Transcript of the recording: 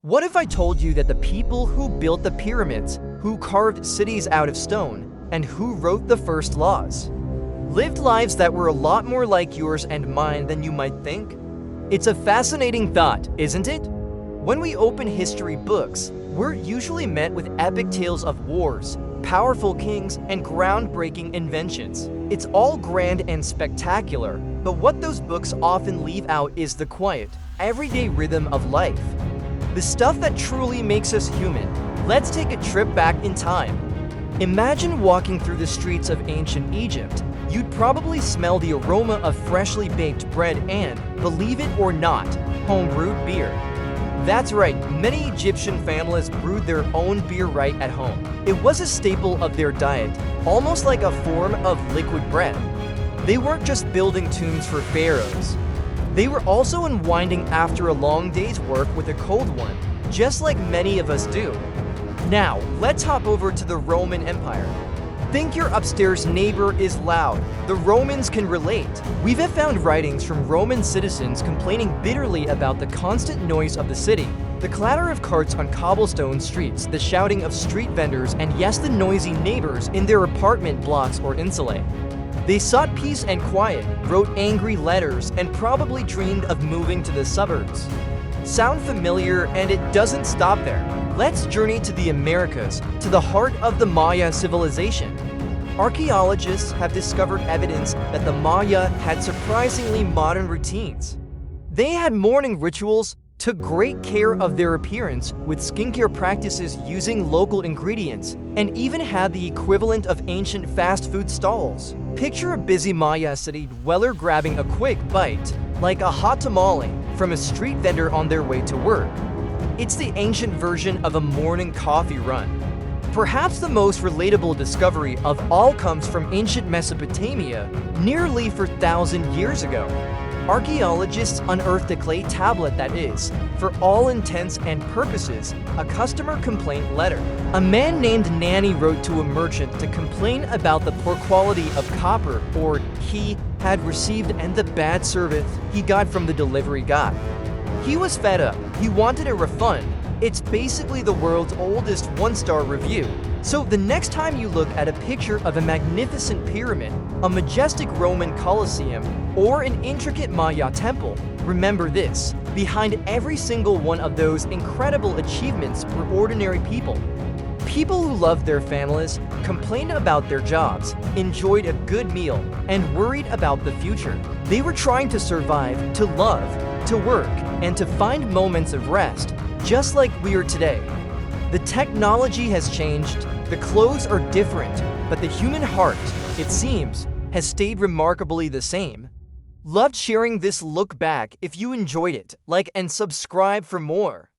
What if I told you that the people who built the pyramids, who carved cities out of stone, and who wrote the first laws, lived lives that were a lot more like yours and mine than you might think? It's a fascinating thought, isn't it? When we open history books, we're usually met with epic tales of wars, powerful kings, and groundbreaking inventions. It's all grand and spectacular, but what those books often leave out is the quiet, everyday rhythm of life. The stuff that truly makes us human. Let's take a trip back in time. Imagine walking through the streets of ancient Egypt. You'd probably smell the aroma of freshly baked bread and, believe it or not, home-brewed beer. That's right, many Egyptian families brewed their own beer right at home. It was a staple of their diet, almost like a form of liquid bread. They weren't just building tombs for pharaohs. They were also unwinding after a long day's work with a cold one, just like many of us do. Now, let's hop over to the Roman Empire. Think your upstairs neighbor is loud. The Romans can relate. We've found writings from Roman citizens complaining bitterly about the constant noise of the city. The clatter of carts on cobblestone streets, the shouting of street vendors, and yes, the noisy neighbors in their apartment blocks or insulae. They sought peace and quiet, wrote angry letters, and probably dreamed of moving to the suburbs. Sound familiar? And it doesn't stop there. Let's journey to the Americas, to the heart of the Maya civilization. Archaeologists have discovered evidence that the Maya had surprisingly modern routines. They had morning rituals, took great care of their appearance with skincare practices using local ingredients, and even had the equivalent of ancient fast food stalls. Picture a busy Maya city dweller grabbing a quick bite, like a hot tamale, from a street vendor on their way to work. It's the ancient version of a morning coffee run. Perhaps the most relatable discovery of all comes from ancient Mesopotamia, nearly 4,000 years ago. Archaeologists unearthed a clay tablet that is, for all intents and purposes, a customer complaint letter. A man named Nanny wrote to a merchant to complain about the poor quality of copper or he had received and the bad service he got from the delivery guy. He was fed up. He wanted a refund. It's basically the world's oldest one-star review. So the next time you look at a picture of a magnificent pyramid, a majestic Roman Colosseum, or an intricate Maya temple, remember this: behind every single one of those incredible achievements were ordinary people. People who loved their families, complained about their jobs, enjoyed a good meal, and worried about the future. They were trying to survive, to love, to work, and to find moments of rest, just like we are today. The technology has changed, the clothes are different, but the human heart, it seems, has stayed remarkably the same. Loved sharing this look back. If you enjoyed it, like and subscribe for more.